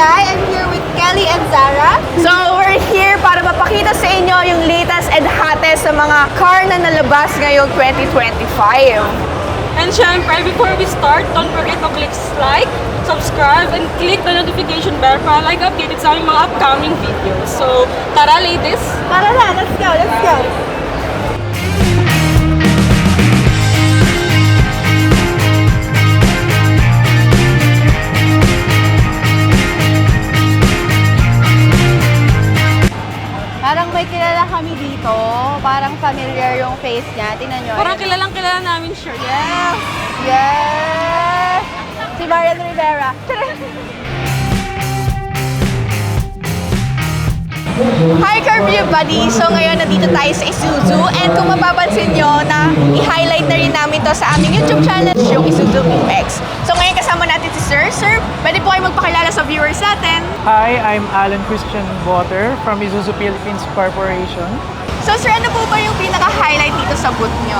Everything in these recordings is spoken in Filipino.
Sky. I'm here with Kelly and Zara. So, we're here para mapakita sa inyo yung latest and hottest sa mga car na nalabas ngayong 2025. And syempre, before we start, don't forget to click like, subscribe, and click the notification bell para like updated sa aming mga upcoming videos. So, tara ladies! Tara na, let's go, let's go. Parang may kilala kami dito. Parang familiar yung face niya. Tingnan nyo. Parang kilala namin siya. Yes! Yes! Si Marian Rivera. Hi, Carview Buddy! So, ngayon nandito tayo sa Isuzu and kung mapapansin nyo na i-highlight na rin namin to sa aming YouTube channel, yung Isuzu MU-X. So, ngayon kasama natin si Sir. Sir, pwede po kayo magpakilala sa viewers natin. Hi, I'm Alan Christian Water from Isuzu Philippines Corporation. So, Sir, ano po ba yung pinaka-highlight dito sa booth nyo?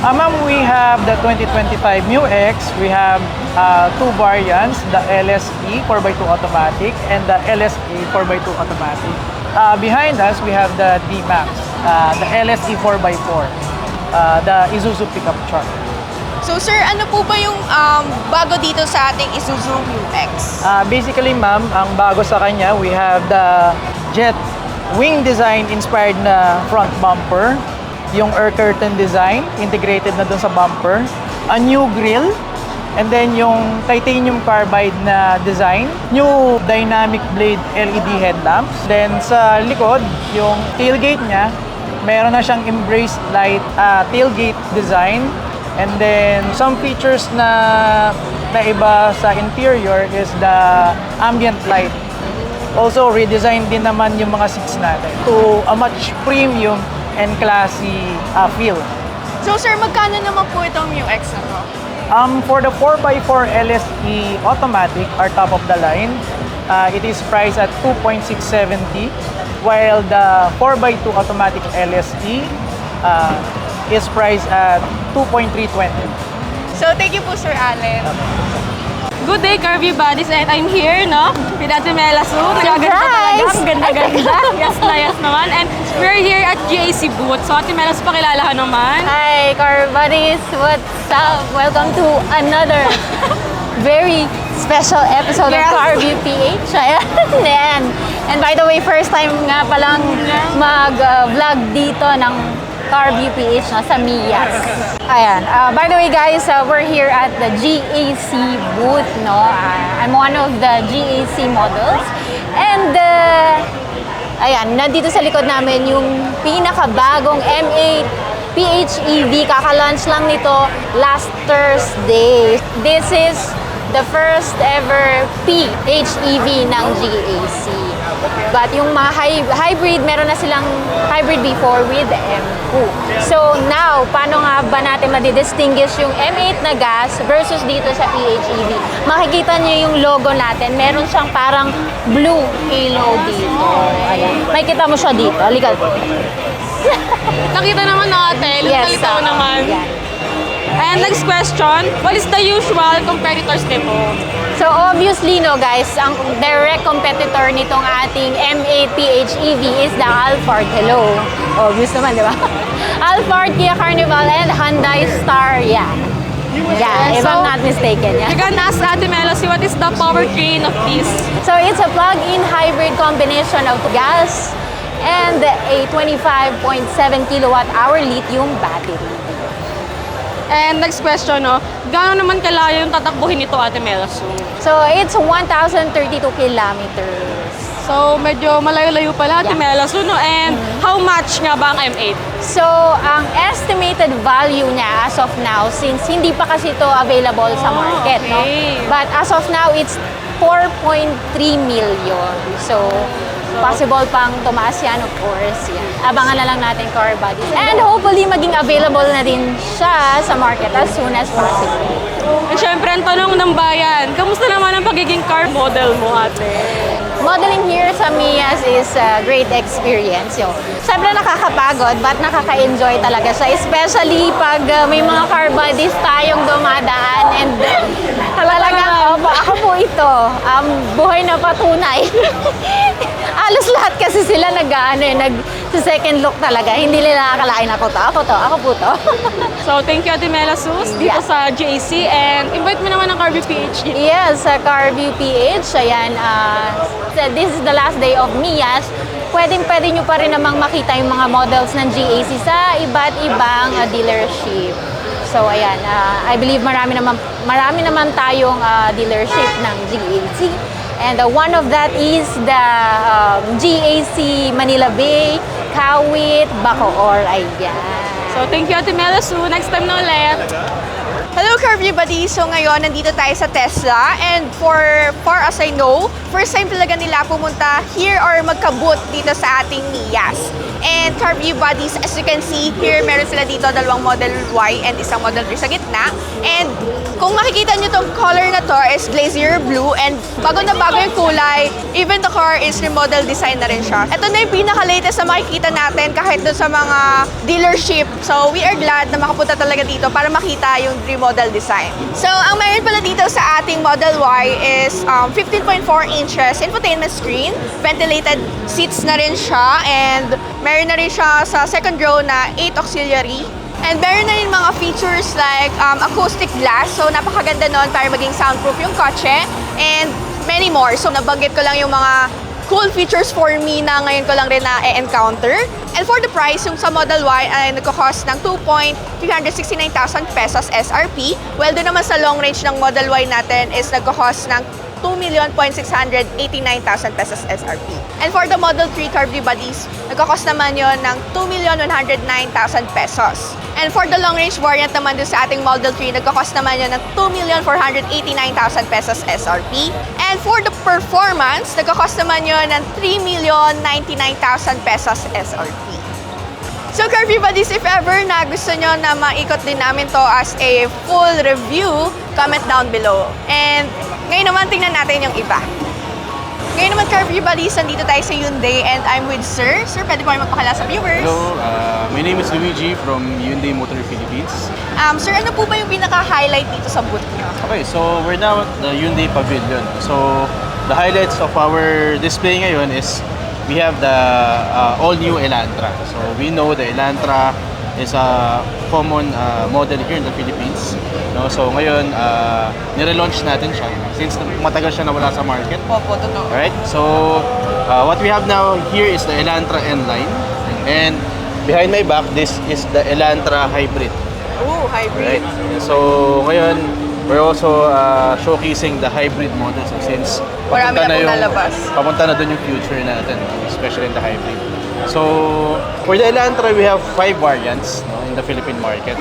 Ma'am, we have the 2025 MU-X. We have two variants, the LSE 4x2 automatic and the LSA 4x2 automatic. Behind us, we have the D-Max, the LSE 4x4, the Isuzu pickup truck. So, Sir, ano po ba yung bago dito sa ating Isuzu MU-X? Basically, ma'am, ang bago sa kanya, we have the jet wing design inspired na front bumper, yung air curtain design, integrated na dun sa bumper, a new grille, and then yung titanium carbide na design, new dynamic blade LED headlamps. Then sa likod, yung tailgate niya, meron na siyang embraced light tailgate design. And then some features na iba sa interior is the ambient light. Also, redesigned din naman yung mga seats natin to a much premium and classy feel. So, Sir, magkano naman po itong MU-X na to? For the 4x4 LSE automatic, our top of the line, it is priced at 2.670, while the 4x2 automatic LSE is priced at 2.320. So, thank you po, Sir Allen. Good day, Carview Buddies! And I'm here, no? With Ate Mela Su. Nagaganda talaga. Ang ganda-ganda. Yes na yes naman. And we're here at GAC booth. So, Ate Mela Su, pakilala ka naman. Hi, car buddies! What's up? Welcome to another very special episode of Carview PH. Ayan. And by the way, first time nga palang mag-vlog dito ng Carview PH sa Miyas. Ayan. By the way, guys, we're here at the GAC booth, no? I'm one of the GAC models. And ayan, nandito sa likod namin yung pinakabagong M8 PHEV. Kaka-launch lang nito last Thursday. This is the first ever PHEV ng GAC. But yung mga hybrid, meron na silang hybrid before with M2. So now, paano nga ba natin madidistinguish yung M8 na gas versus dito sa PHEV? Makikita nyo yung logo natin. Meron siyang parang blue halo dito. Ayan. Makikita mo siya dito. Halika. Nakita naman natin. Yes, Nalitaw naman. yan. And next question, what is the usual competitors nito? So obviously, no guys, ang direct competitor nitong ating M8 PHEV is the Alphard. Hello. Obvious naman, di ba? Alphard, Kia Carnival, and Hyundai Staria. Yeah, if I'm not mistaken. Yeah. You can ask Ate Mela Su, what is the powertrain of this? So it's a plug-in hybrid combination of gas and a 25.7 kilowatt-hour lithium battery. And next question, no? Gaano naman kalayo yung tatakbuhin nito, Ate Mela Su? So it's 1,032 kilometers. So, medyo malayo-layo pala, Ate Yeah. Mela Su, no? And how much nga ba ang M8? So, ang estimated value niya as of now, since hindi pa kasi ito available sa market, okay. no? But as of now, it's 4.3 million. So, possible pang tumaas yan, of course. Yan. Abangan na lang natin, car buddies. And hopefully, maging available na din siya sa market as soon as possible. And syempre, ang tanong ng bayan, kamusta naman ang pagiging car model mo, ate? modeling here sa Mias is a great experience. Siyempre nakakapagod, but nakaka-enjoy talaga siya. Especially pag may mga car bodies tayong dumadaan. And talagang, opo, ako po ito, buhay na patunay. Alos lahat kasi sila nag-second look talaga. Hindi nila nakakalain ako po to. So, thank you, Ate Mela Sus, dito Yeah. sa GAC. And invite mo naman ang Carview PH dito. Yes, sa Carview PH, ayan, this is the last day of Mias. Pwede nyo pa rin namang makita yung mga models ng GAC sa iba't ibang dealership. So, ayan, I believe marami naman tayong dealership ng GAC. And one of that is the GAC Manila Bay, Kawit, Bacoor, ayan. So, thank you, Ate Mela Su. Next time na ulit. Hello, Carview Buddy! So ngayon, nandito tayo sa Tesla and for far as I know, first time talaga nila pumunta here or magka-booth dito sa ating Mias. And Carview Buddies, as you can see, here meron sila dito dalawang Model Y and isang Model 3 sa gitna. And kung makikita nyo tong color na to is Glacier Blue and bago na bago yung kulay, even the car is remodel design na rin siya. Ito na yung pinaka-latest na makikita natin kahit doon sa mga dealership. So we are glad na makapunta talaga dito para makita yung remodel design. So ang meron pala dito sa ating Model Y is 15.4 inches infotainment screen, ventilated seats na rin siya, and meron na rin siya sa second row na 8 auxiliary. And meron na rin mga features like acoustic glass. So, napakaganda nun para maging soundproof yung kotse. And many more. So, nabanggit ko lang yung mga cool features for me na ngayon ko lang rin na-encounter. And for the price, yung sa Model Y ay nagko-cost ng 2,369,000 pesos SRP. Well, doon naman sa long range ng Model Y natin is nagko-cost ng 2,689,000 pesos SRP. And for the Model 3 Carview Buddies, nagkakos naman yon ng 2,109,000 pesos. And for the long range variant naman dun sa ating Model 3, nagkakos naman yon ng 2,489,000 pesos SRP. And for the performance, nagkakos naman yon ng 3,099,000 pesos SRP. So Carview Buddies, if ever na gusto nyo na maikot din namin to as a full review, comment down below. And ngayon naman, tingnan natin yung iba. Ngayon naman, Carview Buddies, nandito tayo sa Hyundai and I'm with Sir. Sir, pwede po kayo magpakilala sa viewers. Hello, my name is Luigi from Hyundai Motor Philippines. Sir, ano po ba yung pinaka-highlight dito sa booth nyo? Okay, so we're now at the Hyundai Pavilion. So the highlights of our display ngayon is we have the all-new Elantra. So we know the Elantra is a common model here in the Philippines. No? So ngayon, nire-launch natin siya since matagal siya nawala sa market. Opo, totoo. Alright, so what we have now here is the Elantra N-Line. And behind my back, this is the Elantra Hybrid. Ooh, hybrid. Right? So ngayon, we're also showcasing the hybrid model. So since Marami na pong lalabas. papunta na dun yung future natin, especially in the hybrid. So for the Elantra, we have 5 variants in the Philippine market.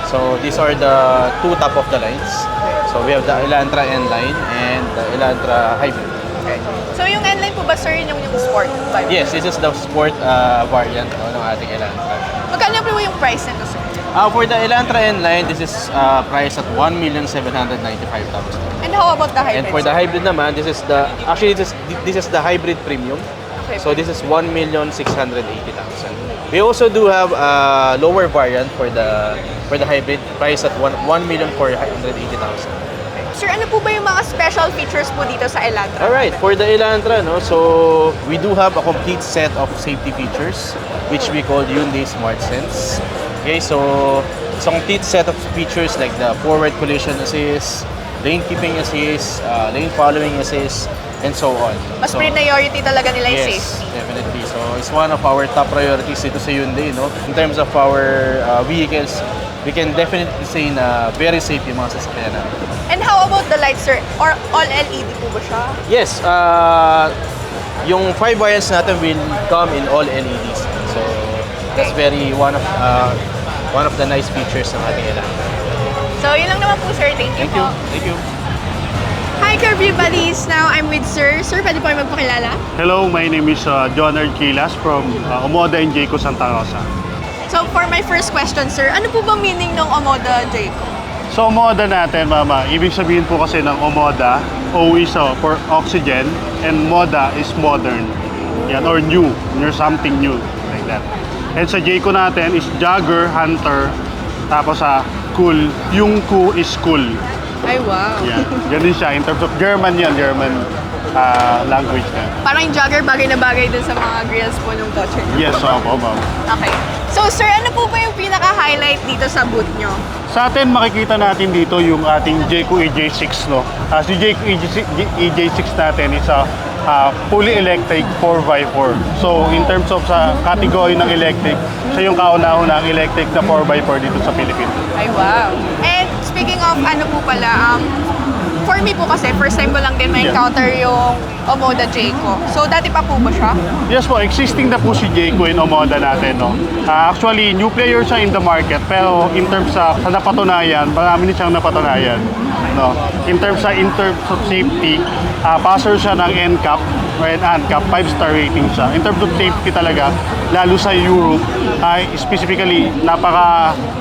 So these are the 2 top of the lines. So we have the Elantra N-Line and the Elantra Hybrid. Okay. So yung N-Line po ba, Sir, yung sport? Yes, this is the sport variant ng ating Elantra. Magkano po yung price nito, Sir? For the Elantra N-Line, this is priced at 1,795,000. And how about the hybrid? And for the hybrid naman, this is the the hybrid premium. Okay. So this is 1,680,000. We also do have a lower variant for the hybrid, priced at 1,480,000. Sir, ano po ba yung mga special features po dito sa Elantra? All right, for the Elantra, so we do have a complete set of safety features, which we call Hyundai Smart Sense. Okay, so it's a complete set of features like the forward collision assist, lane keeping assist, lane following assist, and so on. Mas So, priority talaga nila yung yes, safety. definitely. So it's one of our top priorities dito sa Hyundai, no? In terms of our vehicles, we can definitely say na very safe yung mga sasakyan natin. And how about the lights, Sir? Or all LED po ba siya? Yes, yung 5 variants natin will come in all LEDs. So that's very one of the nice features ng ating Elantra. So, yun lang naman po, Sir. Thank you Thank you. po. Thank you. Hi, Carview Buddies! Now, I'm with Sir. Sir, pwede po kayo magpakilala? Hello, my name is John Arquilas from Omoda and Jayco Santa Rosa. So, for my first question, Sir, ano po bang meaning ng Omoda Jayco? So, Omoda natin, Mama, ibig sabihin po kasi ng Omoda, O is for oxygen, and Moda is modern. Yan, or new. There's something new, like that. And sa Jayco natin is Jagger, Hunter, tapos cool. Yung Ku is cool. Ay, wow. Yan, ganun siya. In terms of German yan, German language na. Parang yung jogger bagay na bagay dun sa mga grills po ng kotse niyo. Yes, opo, ma'am. Okay. So, sir, ano po ba yung pinaka-highlight dito sa booth nyo? Sa atin, makikita natin dito yung ating Jayco EJ6, no? Si Jayco EJ6 natin is a fully electric 4x4. So, in terms of sa category ng electric, siya yung kauna-unang electric na 4x4 dito sa Pilipinas. Ay, wow. And speaking of ano po pala, for me po kasi, first time ko lang din ma-encounter yung Omoda Jayco. So, dati pa po ba siya? Yes po, existing na po si Jayco in Omoda natin, no? Actually, new player siya in the market, pero in terms sa napatunayan, marami din siyang napatunayan, no? In terms of safety, passer siya ng NCAP, or ANCAP, 5-star rating siya. In terms of safety talaga, lalo sa Europe, specifically,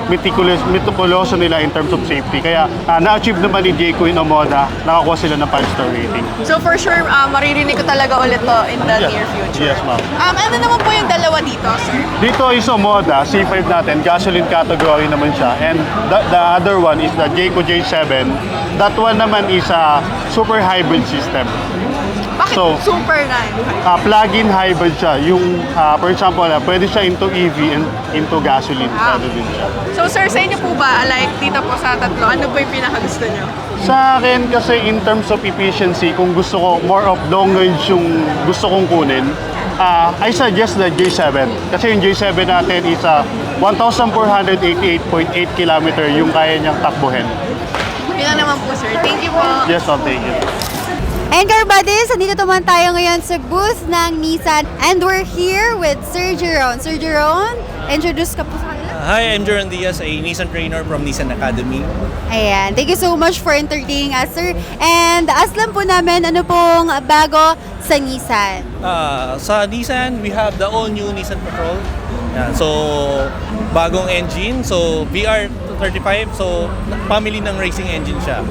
meticuloso nila in terms of safety. Kaya, na-achieve naman ni Jayco in Omoda, nakakuha sila ng 5-star rating. So, for sure, maririnig ko talaga ulit to in the near future. Yes, ma'am. Ano naman po yung dalawa dito, sir? Dito is Omoda, C5 natin, gasoline category naman siya. And the other one is the Jayco J7. That one naman is a super hybrid system. Bakit So, super na? Plug-in hybrid siya. Yung, for example, pwede siya into EV and into gasoline. Pwede din siya. So, sir, sa inyo po ba, like dito po sa tatlo, ano ba yung pinakagusto nyo? Sa akin kasi in terms of efficiency, kung gusto ko more of long range yung gusto kong kunin, I suggest the J7. Kasi yung J7 natin is 1,488.8 kilometer yung kaya niyang takbuhin. Yun na naman po, sir. Thank you po. Yes, I'll take it. And car buddies, nandito naman tayo ngayon sa booth ng Nissan. And we're here with Sir Jeron. Sir Jeron, introduce ka po sa kanila. Hi, I'm Jeron Diaz, a Nissan trainer from Nissan Academy. Ayan, thank you so much for entertaining us, sir. And aslam po namin, ano pong bago sa Nissan? Sa Nissan, we have the all-new Nissan Patrol. Yan, so, bagong engine. So, VR35. So, family ng racing engine siya.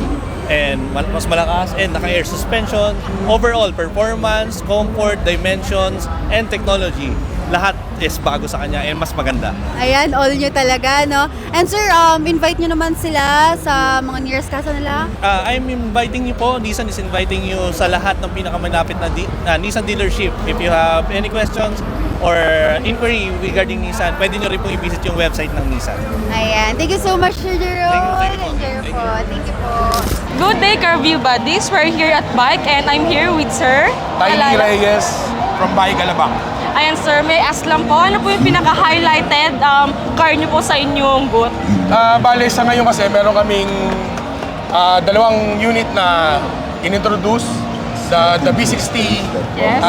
And mas malakas and naka-air suspension. Overall, performance, comfort, dimensions, and technology. Lahat is bago sa kanya and mas maganda. Ayan, all new talaga, no? And sir, invite nyo naman sila sa mga nearest casa nila. I'm inviting you po, Nissan is inviting you sa lahat ng pinakamalapit na Nissan dealership. If you have any questions or inquiry regarding Nissan, pwede nyo rin pong i-visit yung website ng Nissan. Ayan, thank you so much, Sir Jeron. Thank you po. Enjoy po. Thank you po. Good day, Carview buddies. We're here at Bike and I'm here with Sir Tiny Reyes from Bahay Galabang. Ayan, sir, may ask lang po. Ano po yung pinaka-highlighted car niyo po sa inyong booth? Bale, sa ngayon kasi meron kaming dalawang unit na inintroduce. The B60 Yes.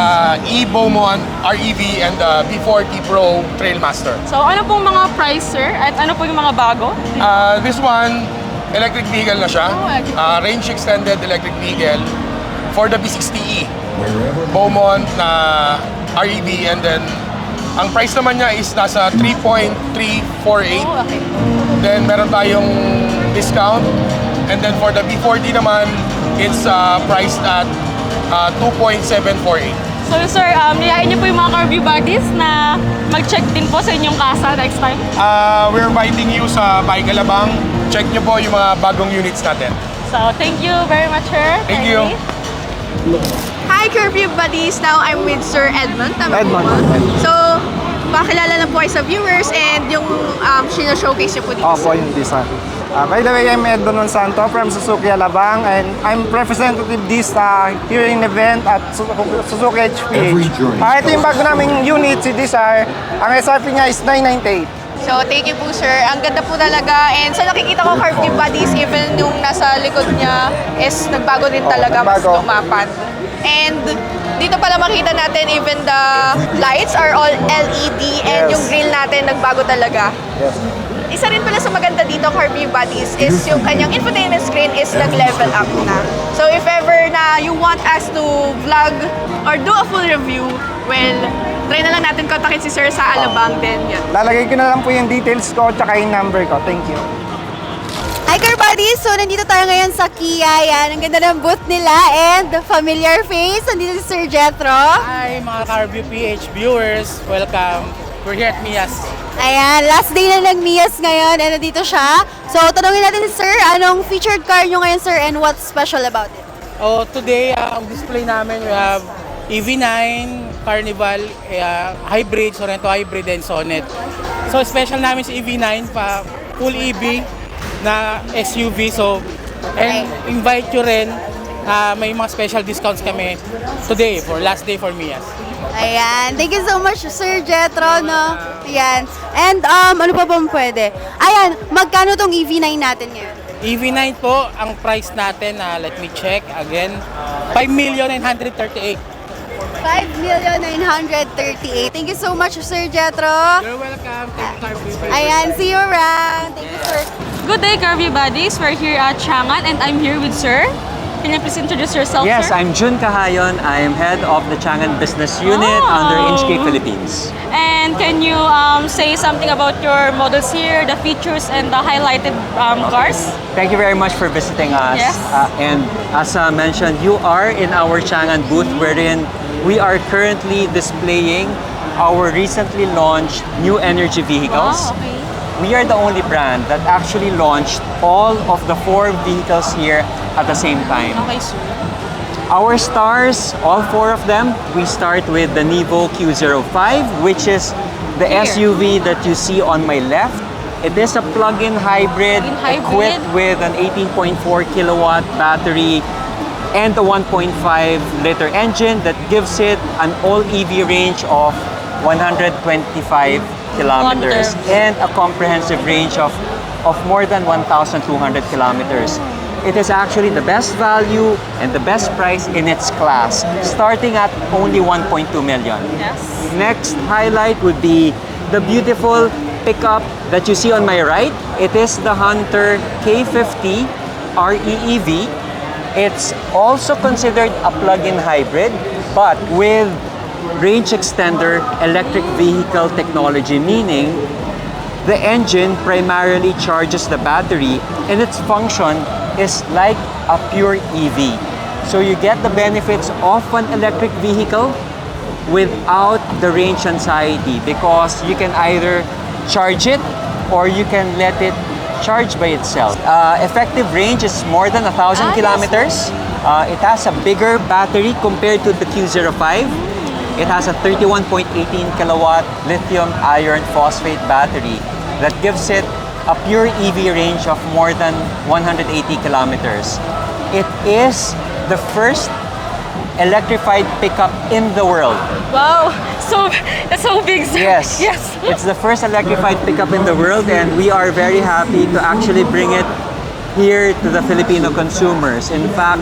E-Beaumont REV and the B40 Pro Trailmaster. So, ano pong mga price, sir? At ano po yung mga bago? This one, electric vehicle na siya. Range extended electric vehicle for the B60E. Beaumont na REV and then ang price naman niya is nasa 3.348. Okay. Then meron tayong discount. And then for the B40 naman, it's priced at 2.748. So, sir, niyain niyo po yung mga Carview buddies na mag-check din po sa inyong kasa next time. We're inviting you sa Bahay Galabang. Check nyo po yung mga bagong units natin. So, thank you very much, sir. Thank you. Hi, Carview buddies! Now I'm with Sir Edmund. Tama po ba? So, pakilala na po kayo sa viewers and yung showcase niyo po dito. Opo, yung design. By the way, I'm Edmond Monsanto from Suzuki Alabang and I'm representative this hearing event at Suzuki HPH. Ito yung bago naming unit, si Desire. Ang SRP niya is 998. So, thank you po, sir. Ang ganda po talaga. And sa nakikita ko, Carview buddies, even yung nasa likod niya is nagbago din talaga, mas nagbago. lumapan. And dito pala makita natin, even the lights are all LED and Yes. yung grill natin nagbago talaga. Yes. Isa rin pala sa maganda dito, Carview buddies, is yung kanyang infotainment screen is nag-level up na. So if ever na you want us to vlog or do a full review, well, try na lang natin kontakin si Sir sa Alabang din. Yun. Lalagay ko na lang po yung details ko at saka yung number ko. Thank you. Hi, Car Buddies! So, nandito tayo ngayon sa Kia. Yan, ang ganda ng booth nila and the familiar face. Nandito si Sir Jethro. Hi mga CarView PH viewers, welcome. We're here at Mias. Ayan, last day na ng Mias ngayon and nandito siya. So, tanongin natin si Sir, anong featured car nyo ngayon, Sir, and what's special about it? Oh, today, ang display namin, we have EV9, Carnival, Hybrid, Sorento Hybrid, and Sonnet. So, special namin si EV9, full EV na SUV. So, and invite you rin, may mga special discounts kami today, for last day for Mias. Ayan, thank you so much, Sir Jethro, no? Ayan. And, ano pa bang pwede? Ayan, magkano tong EV9 natin ngayon? EV9 po, ang price natin, let me check again, 5,938,000. 5,938,000. Thank you so much, Sir Jethro. You're welcome. Thank you, CarView. Ayan, see you around. Thank you, Sir. Good day, CarView Buddies. We're here at Chang'an and I'm here with Sir. Can you please introduce yourself, Yes, sir? I'm Jun Kahayon. I am head of the Chang'an Business Unit under Inchcape Philippines. And can you say something about your models here, the features and the highlighted cars? Thank you very much for visiting us. Yes. And as mentioned, you are in our Chang'an booth wherein we are currently displaying our recently launched new energy vehicles. Oh, okay. We are the only brand that actually launched all of the 4 vehicles here at the same time. Okay, sir. Our stars, all 4 of them, we start with the Nivo Q05, which is the Here. SUV that you see on my left. It is a plug-in hybrid, equipped with an 18.4 kilowatt battery and a 1.5 liter engine that gives it an all EV range of 125 kilometers and a comprehensive range of more than 1,200 kilometers. It is actually the best value and the best price in its class, starting at only 1.2 million. Yes. Next highlight would be the beautiful pickup that you see on my right. It is the Hunter K50 REEV. It's also considered a plug-in hybrid, but with range extender electric vehicle technology, meaning the engine primarily charges the battery and its function is like a pure EV. So you get the benefits of an electric vehicle without the range anxiety, because you can either charge it or you can let it charge by itself. Effective range is more than 1,000 kilometers. It has a bigger battery compared to the Q05. It has a 31.18 kilowatt lithium iron phosphate battery that gives it a pure EV range of more than 180 kilometers. It is the first electrified pickup in the world. Wow, so that's so big, sir. Yes. Yes. It's the first electrified pickup in the world, and we are very happy to actually bring it here to the Filipino consumers. In fact,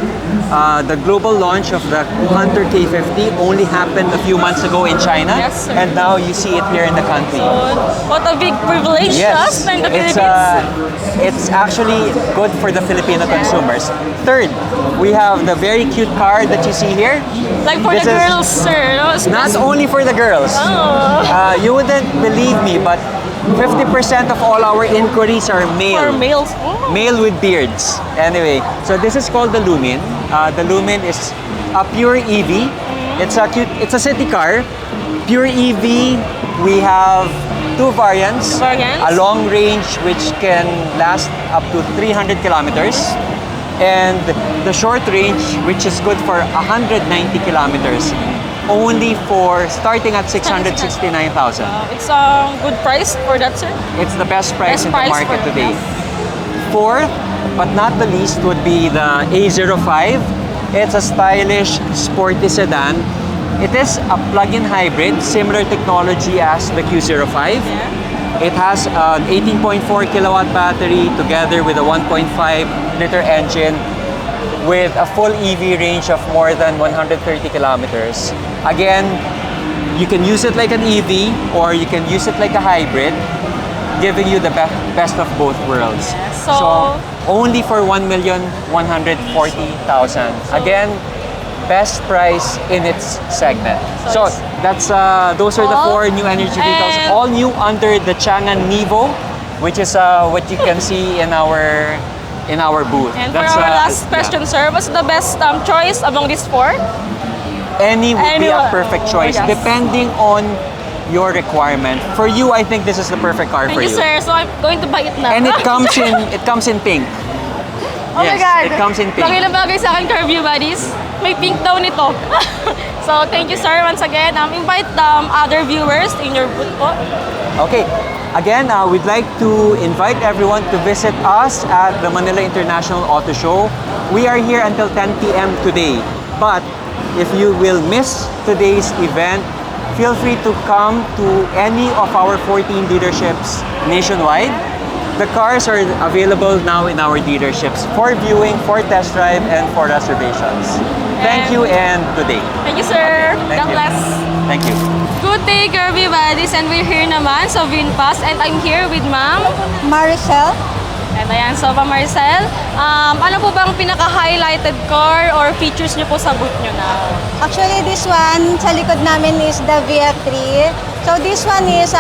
the global launch of the Hunter K50 only happened a few months ago in China, Yes, sir. and now you see it here in the country. What a big privilege to us in the Philippines. It's actually good for the Filipino consumers. Third, we have the very cute car that you see here. Like for This the is girls, sir. No? Not only for the girls. Oh. You wouldn't believe me, but 50% of all our inquiries are male. For males. Oh. Male with beards. Anyway, so this is called the Lumin. The Lumin is a pure EV. It's a city car. Pure EV. We have 2 variants. A long range which can last up to 300 kilometers. And the short range which is good for 190 kilometers. Only for starting at 669,000. It's a good price for that, sir. It's the best price in the Best price market for today. that. Fourth, but not the least, would be the A05. It's a stylish, sporty sedan. It is a plug-in hybrid, similar technology as the Q05. It has an 18.4 kilowatt battery together with a 1.5 liter engine with a full EV range of more than 130 kilometers. Again, you can use it like an EV or you can use it like a hybrid, giving you the best of both worlds. So only for 1,140,000. Again, best price in its segment. So that's those are the 4 new energy vehicles, all new under the Chang'an Nivo, which is what you can see in our in our booth. And for our last question, sir, what's the best choice among these four? Any would be a Anyone. perfect choice, Yes. depending on your requirement. For you, I think this is the perfect car Thank for you, sir. So I'm going to buy it now. And it comes in pink. Oh my Yes, God! it comes in pink. Bagay na bagay sa akin, Curvy Buddies. May pink daw nito. So, thank you, sir, once again. Invite other viewers in your booth po. Okay. Again, we'd like to invite everyone to visit us at the Manila International Auto Show. We are here until 10 p.m. today. But if you will miss today's event, feel free to come to any of our 14 dealerships nationwide. The cars are available now in our dealerships for viewing, for test drive, and for reservations. Thank you and good day. Thank you, sir. Thank God you. bless. Thank you. Good day, Curvy Buddies. And we're here naman sa VinFast. And I'm here with Ma'am Maricel. And ayan, so Ma'am Maricel, ano po bang pinaka-highlighted car or features niyo po sa booth niyo na? Actually, this one sa likod namin is the VF3. So this one is,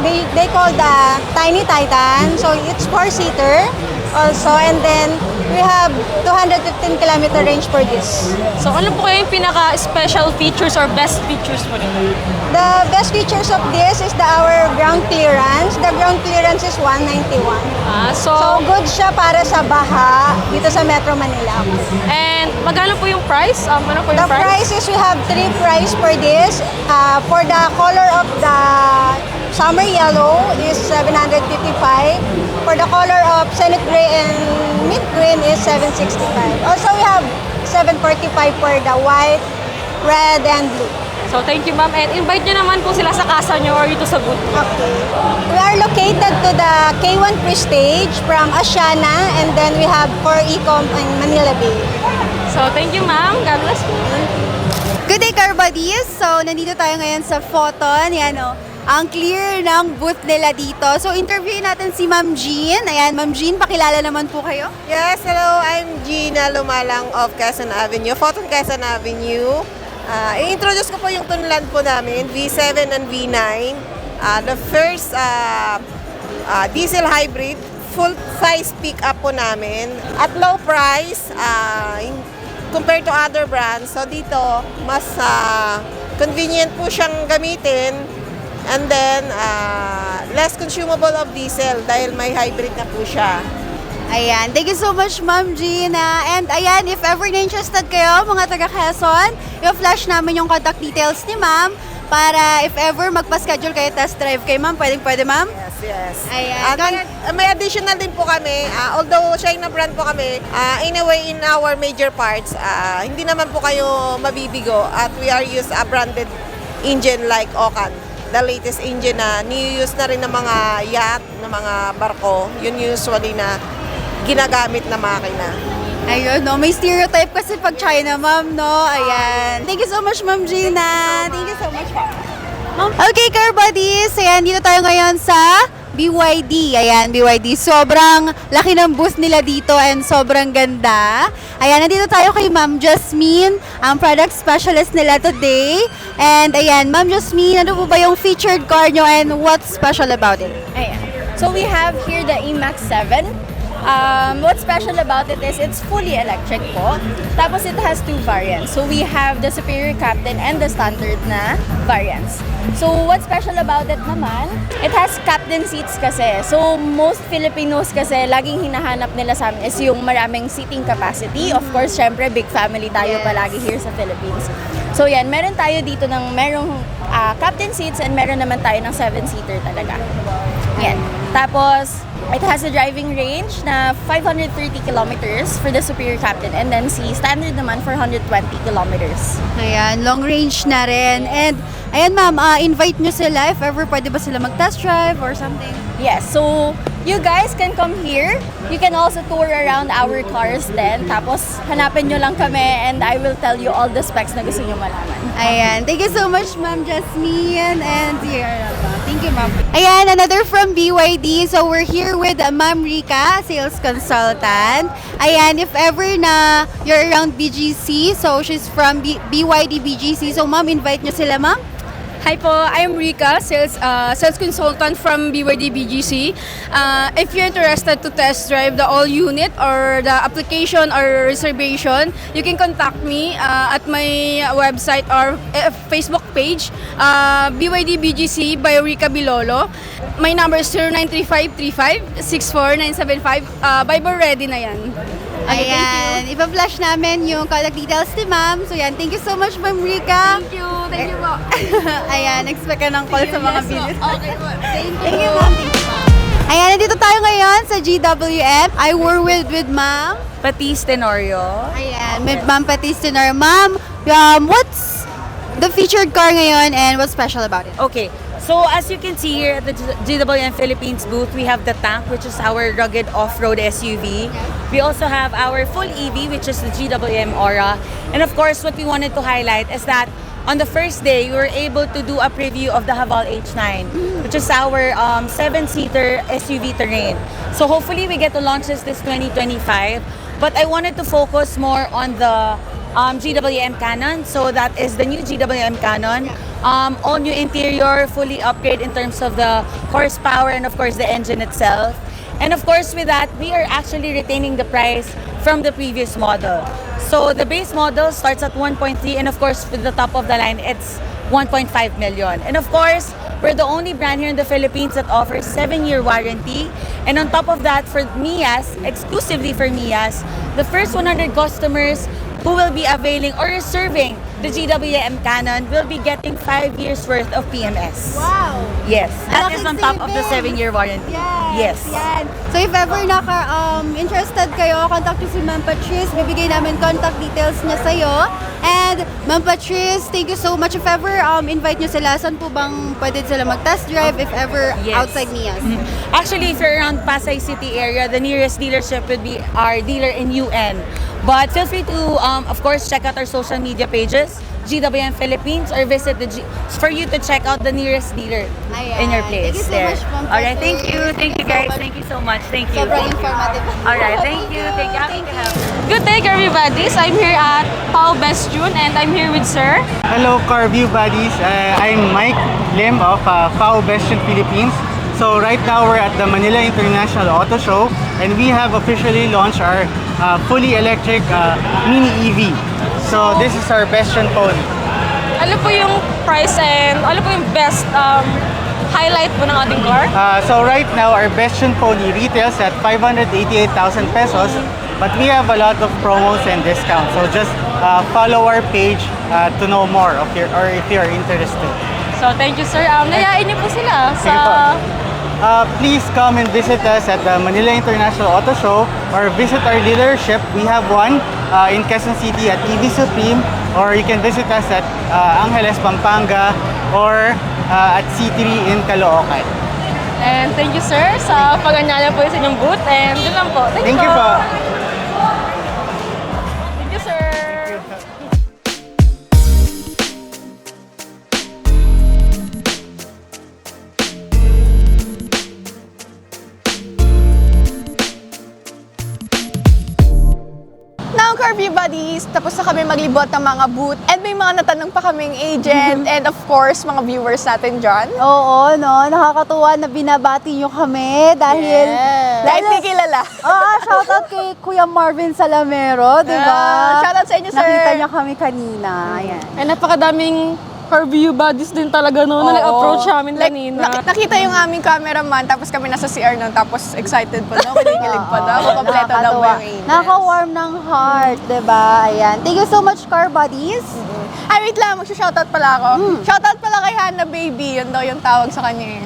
they call the Tiny Titan. So it's 4-seater also. And then we have 215 kilometer range for this. So ano po yung pinaka-special features or best features po nito? The best features of this is our ground clearance. The ground clearance is 191. So good siya para sa baha dito sa Metro Manila. And magkano po yung price? Ano po The yung price? price is we have 3 price for this. For the color of the summer yellow is 755. For the color of Senate Gray and Mint Green is 765. Also, we have 745 for the white, red, and blue. So thank you, ma'am. And invite nyo naman po sila sa casa nyo or dito sa booth. Okay. We are located to the K1 Prestige from Asiana, and then we have for Ecom in Manila Bay. So thank you, ma'am. God bless you. Good day, car buddies! So, nandito tayo ngayon sa Photon. Yan, o. Ang clear ng booth nila dito. So, interview natin si Ma'am Jean. Ayan, Ma'am Jean, pakilala naman po kayo. Yes, hello. I'm Gina Lumalang of Quezon Avenue, Photon Quezon Avenue. I-introduce ko po yung tunlan po namin, V7 and V9. The first diesel hybrid, full-size pick-up po namin. At low price, compared to other brands. So dito, mas convenient po siyang gamitin. And then, less consumable of diesel dahil may hybrid na po siya. Ayan, thank you so much, Ma'am Gina. And ayan, if ever na-interested kayo, mga taga Quezon, i-flash namin yung contact details ni Ma'am para if ever magpa-schedule kayo test drive kay Ma'am, pwede Ma'am? Yes. Ayan. May additional din po kami, although China brand po kami, in a way, in our major parts, hindi naman po kayo mabibigo at we are use a branded engine like Okan. The latest engine na ni-use na rin ng mga yacht, ng mga barko, yun usually na ginagamit na makina. Ayun, no? May stereotype kasi pag China, Ma'am, no? Ayan. Thank you so much, Ma'am Gina. Thank you so much. Okay, car buddies. Ayan, dito tayo ngayon sa BYD. Ayan, BYD. Sobrang laki ng booth nila dito and sobrang ganda. Ayan, nandito tayo kay Ma'am Jasmine, ang product specialist nila today. And ayan, Ma'am Jasmine, ano po ba yung featured car nyo and what's special about it? Ayan. So we have here the E-Max 7. What's special about it is it's fully electric po. Tapos it has 2 variants. So we have the Superior Captain and the standard na variants. So what's special about it naman, it has captain seats kasi. So most Filipinos kasi laging hinahanap nila sa amin is yung maraming seating capacity. Of course, syempre big family tayo palagi here sa Philippines. So yan, meron tayo dito ng merong captain seats and meron naman tayo ng 7-seater talaga. Yan. Tapos, it has a driving range na 530 kilometers for the Superior Captain and then si standard naman for 120 kilometers. Ayan, long range na rin. And ayan, Ma'am, invite nyo sila if ever pwede ba sila mag-test drive or something? Yes, so you guys can come here. You can also tour around our cars then. Tapos hanapin nyo lang kami and I will tell you all the specs na gusto nyo malaman. Ayan, thank you so much, Ma'am Jasmine. And here, thank you, Ma'am. Ayan, another from BYD. So we're here with Ma'am Rika, sales consultant. Ayan, if ever na you're around BGC, so she's from BYD BGC. So Ma'am, invite nyo sila, Ma'am. Hi po, I'm Rika, sales consultant from BYD BGC. If you're interested to test drive the all unit or the application or reservation, you can contact me at my website or Facebook page, BYD BGC by Rika Bilolo. My number is 093535-64975. Viber ready na yan. Ayan, ipa-flash namin yung contact details ni ma'am. So yan, thank you so much, Ma'am Rika. Thank you po. Ayan, expect ka ng call sa mga videos. Okay po. Thank you, ma'am. Ayan, nandito tayo ngayon sa GWM. I work with ma'am Patis Tenorio. Ayan, may ma'am Patis Tenorio. Ma'am, what's the featured car ngayon and what's special about it? Okay. So as you can see here at the GWM Philippines booth, we have the Tank, which is our rugged off-road SUV. We also have our full EV, which is the GWM Aura. And of course, what we wanted to highlight is that on the first day, we were able to do a preview of the Haval H9, which is our 7-seater SUV terrain. So hopefully we get to launch this 2025. But I wanted to focus more on the GWM Cannon. So that is the new GWM Cannon. All new interior, fully upgrade in terms of the horsepower and of course the engine itself. And of course with that, we are actually retaining the price from the previous model. So the base model starts at 1.3 and of course with the top of the line, it's 1.5 million. And of course, we're the only brand here in the Philippines that offers 7-year warranty. And on top of that, for Mias, exclusively for Mias, the first 100 customers who will be availing or reserving the GWM Cannon will be getting 5 years worth of PMS. Wow! Yes, that Malaking is on top of the saving. 7-year warranty. Yes. Yan. So if ever interested kayo, contact nyo si Ma'am Patrice. Bibigay namin contact details niya sa'yo. And Ma'am Patrice, thank you so much. If ever invite nyo sila, saan po bang pwede sila mag-test drive if ever Yes. outside Mias? Actually, if you're around Pasay City area, the nearest dealership would be our dealer in UN. But feel free to, of course, check out our social media pages, GWM Philippines, or visit for you to check out the nearest dealer in your place. Thank you so there. much, Ma'am All right, thank you. Patrice. Thank you guys. Thank you so much. Thank you. Sobrang informative. All right, thank you. Thank you. Happy to help. Good day, Curvy Buddies. I'm here at Pau Best June and I'm here with Sir. Hello, Carview buddies. I'm Mike Lim of FAO Bestion Philippines. So right now we're at the Manila International Auto Show and we have officially launched our fully electric mini EV. So this is our Bestion Pony. Ano po yung price and ano po yung best highlight po ng ating car? So right now our Bestion Pony retails at 588,000 pesos, but we have a lot of promos and discounts. So just follow our page to know more if you're interested. So thank you, sir. Nayain niyo po sila Sige po. Please come and visit us at the Manila International Auto Show or visit our dealership. We have one in Quezon City at EV Supreme, or you can visit us at Angeles, Pampanga, or at C3 in Caloocan. And thank you, sir, sa pag-anyaya po sa inyong booth. And yun lang po. Thank you po. Thank you, sir. Now, Curvy Buddies, tapos na kami maglibot ng mga booth and may mga natanong pa kaming agent and of course, mga viewers natin dyan. Oo, no? Nakakatuwa na binabati nyo kami dahil... Dahil di kilala. Oo, shoutout kay Kuya Marvin Salamero, di ba? Shoutout sa inyo, sir. Nakita niya kami kanina. Ayan. And napakadaming Curvy Buddies din talaga no, na nag-approach namin kanina. Nakita yung aming cameraman, tapos kami nasa CR nun, tapos excited pa daw, kinikilig pa daw, kompleto daw Nakakatuwa. yung angels. Nakaka-warm ng heart, di ba? Ayan. Thank you so much, Car Buddies. Ay, wait lang, mag-shoutout pala ako. Shoutout pala kay Hannah Baby, yun daw yung tawag sa kanya eh.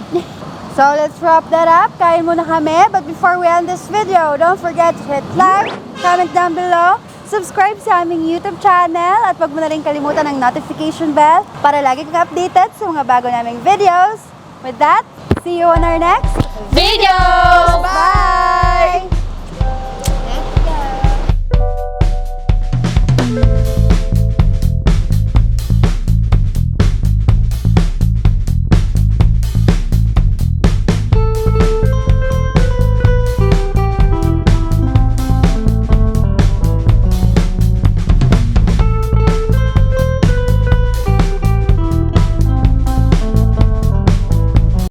So let's wrap that up. Kain muna kami. But before we end this video, don't forget to hit like, comment down below, subscribe sa aming YouTube channel, at wag mo na rin kalimutan ang notification bell para lagi kang updated sa mga bago naming videos. With that, see you on our next videos! Bye!